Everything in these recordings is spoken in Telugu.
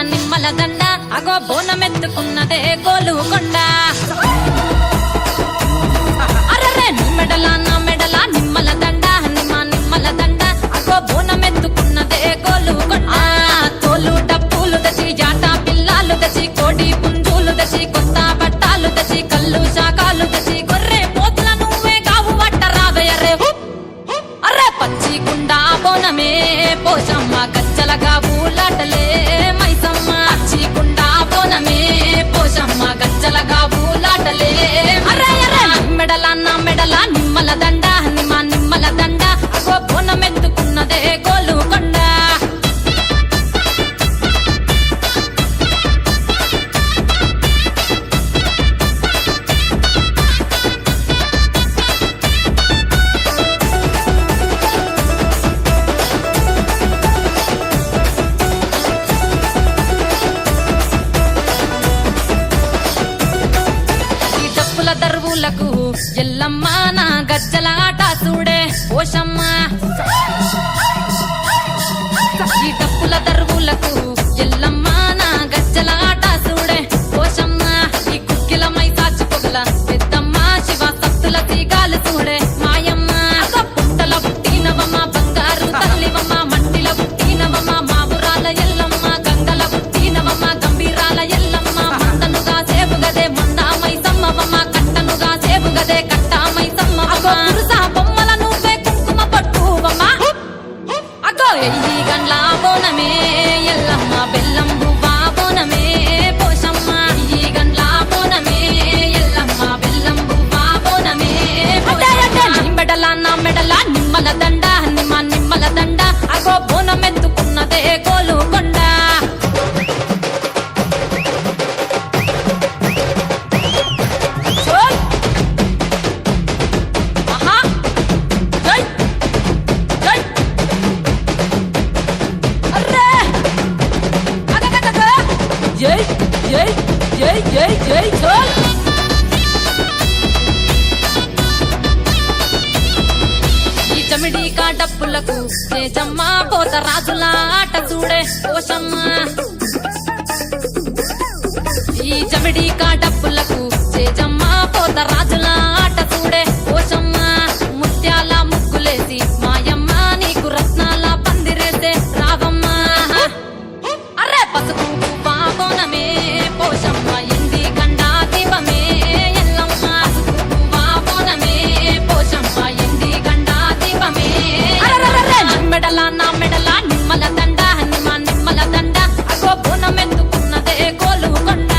నిమ్మల దండ అగో బోనమెత్తుకున్నదే గోలుకొండ అరరే నీ మెడల నా మెడల నిమ్మల దండ నిమ్మల దండ అగో బోనమెత్తుకున్నదే గోలుకొండ తోలు డప్పులు దచి జాట పిల్లాలు దచి కోడి పుంజులు దచి కొత్త బట్టాలు దచి కళ్ళు శాకాలు దచి గొర్రె పోతుల నువ్వే కావు వట్ట రావయ్యరే అరే పచ్చి గుండా బోనమే పోషమ్మ గచ్చలగా ఊలాటలే మైసమ్మ పచ్చి గుండా బోనమే పోషమ్మ గచ్చలగా ఊలాటలే అరే అరే మెడల నా మెడల నిమ్మల దండ నిమ్మల దండ అగో బోనమెత్తుకున్నదే గోలుకొండ దరువులకు ఎల్లమ్మ నా గజ్జల ఆట చూడే పోషమ్మ ఈ డప్పుల దరువులకు ఎల్లమ్మ నా గజ్జల ఆట చూడే పోషమ్మ ఈ కుక్కిల మై సాచి పొగల పెద్దమ్మ శివ సత్తుల తీగాలు చూడే మాయమ్మ పుట్టల పుట్టినవమ్మ బంగారు తల్లివమ్మ మట్టిల పుట్టినవమ్మ మావురాల ఎల్లమ్మ గంగల పుట్టినవమ్మ గంభీరాల ఎల్లమ్మ మందనుగా సేపుగదే మందా మైసమ్మవమ్మ కట్టనుగా సేపుగదే కట్టామై సమ్మవమ్మ పురుసా బొమ్మల నువ్వే కుంకుమ పట్టువమ్మ అగో ఎయ్యి గండ్ల బోనమే ఎల్లమ్మ బెల్లం బువ్వా బోనమే పోషమ్మ ఎయ్యి గండ్ల బోనమే ఎల్లమ్మ బెల్లం బువ్వా బోనమే నీ మెడల నా మెడల నిమ్మల దండ నిమ్మల దండ అగో బోనమెత్తుకున్నదే గోలుకొండ ఈ చమిడి కాటప్పులకు చేజమ్మ పోత రాజుల ఆట చూడే పోషమ్మ ఈ చమిడి కాటప్పులకు చేజమ్మ పోత రాజుల ఆట చూడే పోషమ్మ ముత్యాల ముగ్గులేసి మాయమ్మ నీకు రత్నాల పందిరేసే రావమ్మ అరే పసుపు బోనమే పోషమ్మ ఎండి గండా దీపమే ఎల్లమ్మ పసుపు బోనమే పోషమ్మ ఎండి గండా దీపమే మెడల నా మెడల నిమ్మల దండ నిమ్మల దండ అగో బోనమెత్తుకున్నదే గోలుకొండ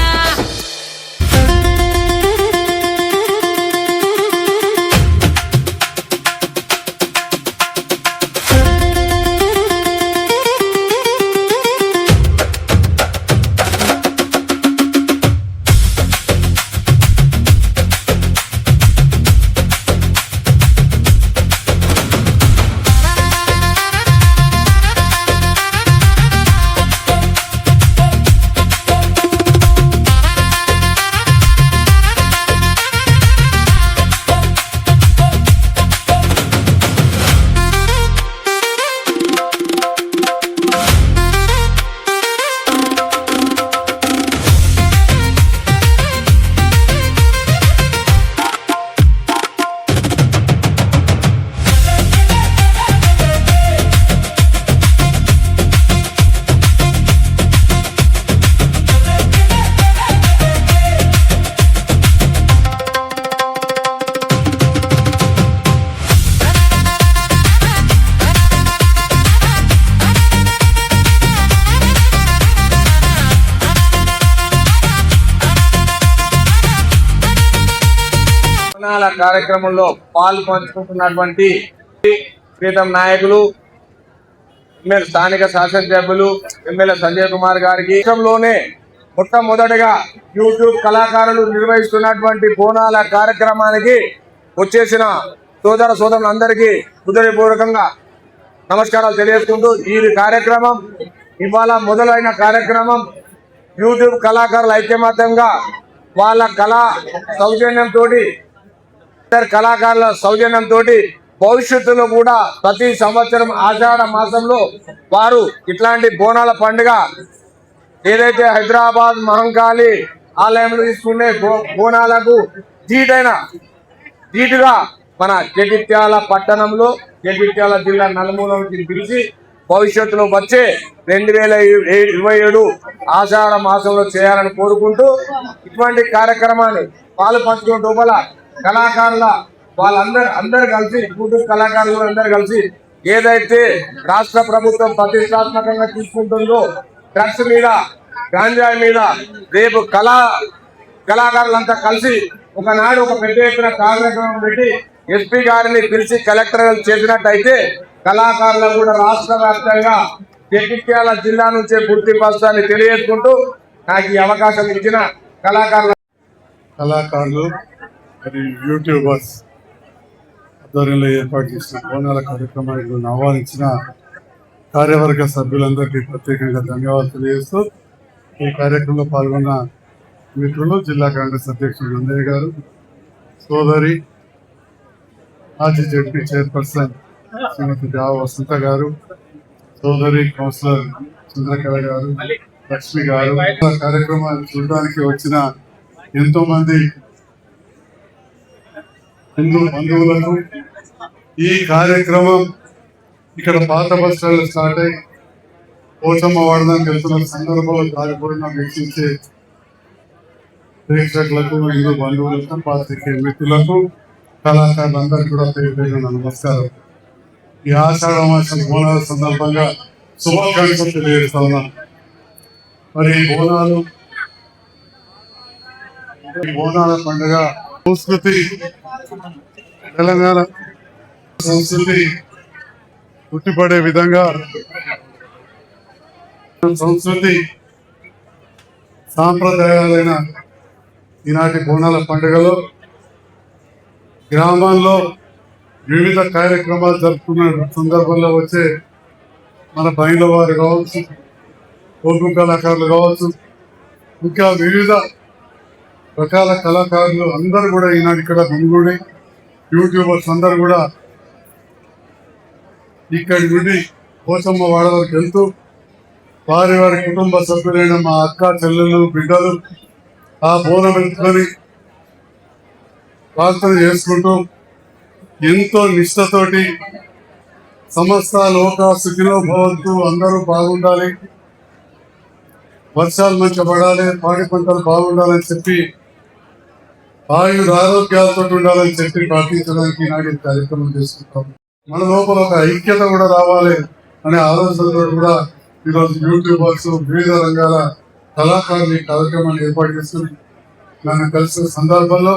కార్యక్రమంలో పాలు పంచుకుంటున్నటువంటి ప్రీతం నాయకులు ఎమ్మెల్యే స్థానిక శాసనసభ్యులు ఎమ్మెల్యే సంజయ్ కుమార్ గారికి దేశంలోనే మొట్టమొదటిగా యూట్యూబ్ కళాకారులు నిర్వహిస్తున్నటువంటి బోనాల కార్యక్రమానికి వచ్చేసిన సోదరులందరికీ హృదయపూర్వకంగా నమస్కారాలు తెలియజేసుకుంటూ ఈ కార్యక్రమం ఇవాళ మొదలైన కార్యక్రమం యూట్యూబ్ కళాకారుల ఐక్యమత్యంగా వాళ్ళ కళా సౌజన్యంతో కళాకారుల సౌజన్యంతో భవిష్యత్తులో కూడా ప్రతి సంవత్సరం ఆషాఢ మాసంలో వారు ఇట్లాంటి బోనాల పండుగ ఏదైతే హైదరాబాద్ మహంకాళి ఆలయంలో తీసుకునే బోనాలకు ధీటుగా మన జగిత్యాల పట్టణంలో జగిత్యాల జిల్లా నలుమూల నుంచి పిలిచి భవిష్యత్తులో వచ్చే 2027 ఆషాఢ మాసంలో చేయాలని కోరుకుంటూ ఇటువంటి కార్యక్రమాన్ని పాలు పంచుకునే లోపల కళాకారుల అందరు కలిసి కుటుంబ కళాకారులు అందరు కలిసి ఏదైతే రాష్ట్ర ప్రభుత్వం ప్రతిష్టాత్మకంగా తీసుకుంటుందో డ్రగ్స్ మీద గాంజాయి మీద రేపు కళాకారులంతా కలిసి ఒకనాడు ఒక పెద్ద ఎత్తున కార్యక్రమం పెట్టి ఎస్పీ గారిని పిలిచి కలెక్టర్ చేసినట్టయితే కళాకారులకు కూడా రాష్ట్ర వ్యాప్తంగా జగిత్యాల జిల్లా నుంచే గుర్తింపు తెలియజేసుకుంటూ నాకు ఈ అవకాశం ఇచ్చిన కళాకారులు మరియు యూట్యూబర్స్ ఆధ్వర్యంలో ఏర్పాటు చేసిన బోనాల కార్యక్రమానికి ఆహ్వానించిన కార్యవర్గ సభ్యులందరికీ ప్రత్యేకంగా ధన్యవాదాలు తెలియజేస్తూ ఈ కార్యక్రమంలో పాల్గొన్న మిత్రులు జిల్లా కాంగ్రెస్ అధ్యక్షుడు నందయ్య గారు, సోదరి మాజీ జడ్పీ చైర్పర్సన్ శ్రీమతి జావ వసంత గారు, సోదరి కౌన్సిలర్ చంద్రకళ గారు, లక్ష్మి గారు, కార్యక్రమాన్ని చూడడానికి వచ్చిన ఎంతో మంది హిందూ బంధువులకు ఈ కార్యక్రమం ఇక్కడ పాత బస్ స్టాండ్ స్టార్ట్ అయ్యి పోచమ్మ వాడడానికి వెళ్తున్న సందర్భంలో దారిపోయిన వీక్షించే ప్రేక్షకులకు, హిందూ బంధువులకు, పాత్రికేయ మిత్రులకు, కళాకారులందరికీ కూడా పేరు నమస్కారం. ఈ ఆషాఢ మాసం బోనాల సందర్భంగా శుభాకాంక్షలు తెలియజేస్తా ఉన్నాం. మరి బోనాల పండుగ సంస్కృతి, తెలంగాణ సంస్కృతి పుట్టిపడే విధంగా సంస్కృతి సాంప్రదాయాలైన ఈనాటి బోనాల పండుగలో గ్రామాల్లో వివిధ కార్యక్రమాలు జరుపుకున్న సందర్భంలో వచ్చే మన బయలు వారు కావచ్చు, కోపు కళాకారులు కావచ్చు, ఇంకా వివిధ రకాల కళాకారులు అందరూ కూడా ఈనాడు ఇక్కడ గుమిగూడి యూట్యూబర్స్ అందరూ కూడా ఇక్కడి నుండి పోచమ్మ వాడ వరకు వెళ్తూ వారి కుటుంబ సభ్యులైన మా అక్క చెల్లెలు బిడ్డలు ఆ బోనం ఎత్తుకొని ప్రార్థన చేసుకుంటూ ఎంతో నిష్ఠతోటి సమస్త లోక సుఖినో భవంతు, అందరూ బాగుండాలి, వర్షాలు మంచిగా పడాలి, పాడి పంటలు బాగుండాలని చెప్పి ఆరోగ్యాలతో ఉండాలని చెప్పి ప్రార్థించడానికి ఈనాటి కార్యక్రమం చేసుకుంటాం. మన లోపల ఒక ఐక్యత కూడా రావాలి అనే ఆలోచనతో కూడా ఈరోజు యూట్యూబర్స్, వివిధ రంగాల కళాకారులు ఈ కార్యక్రమాన్ని ఏర్పాటు చేస్తుంది. నన్ను కలిసిన సందర్భంలో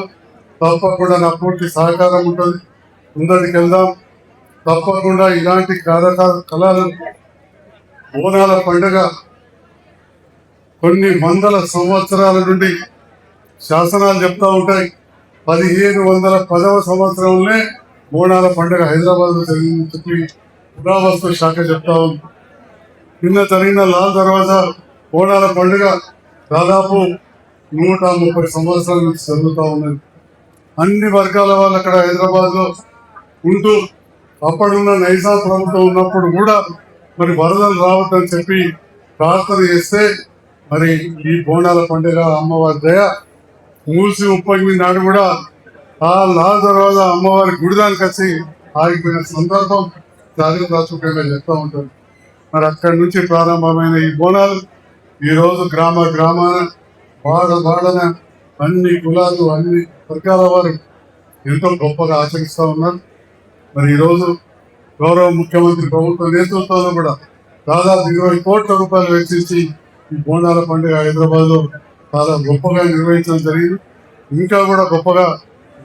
తప్పకుండా నా పూర్తి సహకారం ఉంటుంది. ముందరికి వెళ్దాం. తప్పకుండా ఇలాంటి కళలు బోనాల పండుగ కొన్ని వందల సంవత్సరాల నుండి శాసనాలు చెప్తా ఉంటాయి. 1510వ సంవత్సరంలో బోనాల పండుగ హైదరాబాద్ లో జరిగిందని చెప్పి పురావస్తు శాఖ చెప్తా ఉంది. నిన్న జరిగిన లాల్ దర్వాజా బోనాల పండుగ దాదాపు 130 సంవత్సరాల నుంచి జరుగుతూ ఉన్నది. అన్ని వర్గాల వాళ్ళు అక్కడ హైదరాబాద్ లో ఉంటూ అప్పుడున్న నైజాం ప్రభుత్వం ఉన్నప్పుడు కూడా మరి వరదలు రావద్దని చెప్పి ప్రార్థన చేస్తే మరి ఈ బోనాల పండుగ అమ్మవారి దయ మూసి ఉప్పగిన నాడు కూడా ఆ లాల్ దర్వాజా అమ్మవారి గుడిదానికి వచ్చి ఆగిపోయిన సందర్భం చారిత్రాత్మకంగా చెప్తా ఉంటారు. మరి అక్కడి నుంచి ప్రారంభమైన ఈ బోనాలు ఈరోజు గ్రామాన వాడన అన్ని కులాలు, అన్ని వర్గాల వారు ఎంతో గొప్పగా ఆచరిస్తూ ఉన్నారు. మరి ఈరోజు గౌరవ ముఖ్యమంత్రి ప్రభుత్వ నేతృత్వంలో కూడా దాదాపు 20 కోట్ల రూపాయలు వెచ్చించి ఈ బోనాల పండుగ హైదరాబాద్ లో చాలా గొప్పగా నిర్వహించడం జరిగింది. ఇంకా కూడా గొప్పగా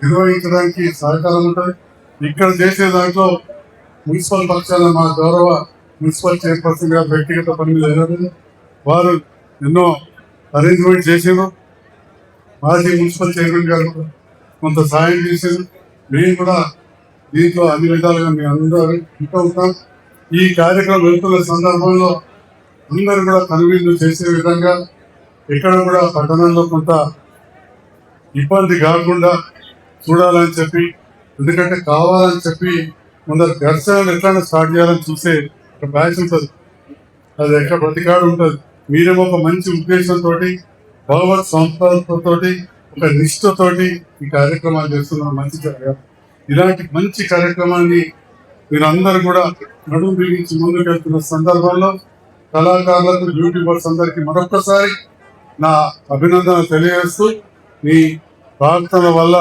నిర్వహించడానికి సహకారం ఉంటుంది. ఇక్కడ చేసే దాంట్లో మున్సిపల్ పక్షాన మా గౌరవ మున్సిపల్ చైర్పర్సన్ గారు వ్యక్తిగత పని మీద వారు ఎన్నో అరేంజ్మెంట్ చేసారు. మాజీ మున్సిపల్ చైర్మన్ గారు కొంత సాయం చేశారు. మేము కూడా దీంట్లో అన్ని విధాలుగా మేము అందరూ ఇంకా ఉంటాం. ఈ కార్యక్రమం వెళ్తున్న సందర్భంలో అందరూ కూడా కనువిందు చేసే విధంగా ఎక్కడ కూడా పట్టణంలో కొంత ఇబ్బంది కాకుండా చూడాలని చెప్పి, ఎందుకంటే కావాలని చెప్పి కొందరు ఘర్షణలు ఎట్లా స్టార్ట్ చేయాలని చూసే ఒక బ్యాచ్ ఉంటుంది. అది ఎక్కడ ప్రతికాడు ఉంటుంది. మీరేమో ఒక మంచి ఉద్దేశంతో భగవత్ సంకల్పంతోటి ఒక నిష్ఠతోటి ఈ కార్యక్రమాలు చేస్తున్నారు. మంచి జరగాలి. ఇలాంటి మంచి కార్యక్రమాన్ని మీరందరూ కూడా నడుము బిగించి ముందుకెళ్తున్న సందర్భంలో కళాకారులకు, యూట్యూబర్స్ అందరికీ మరొక్కసారి నా అభినందన తెలియజేస్తూ మీ ప్రార్థన వల్ల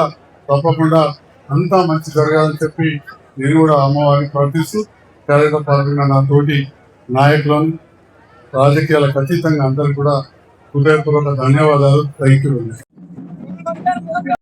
తప్పకుండా అంతా మంచి జరగాలని చెప్పి నేను కూడా అమ్మవారిని ప్రార్థిస్తూ కార్యక్రమం పాల్గొన్న నా తోటి నాయకులను, రాజకీయాలకు అతీతంగా అందరూ కూడా హృదయపూర్వక ధన్యవాదాలు. Thank you.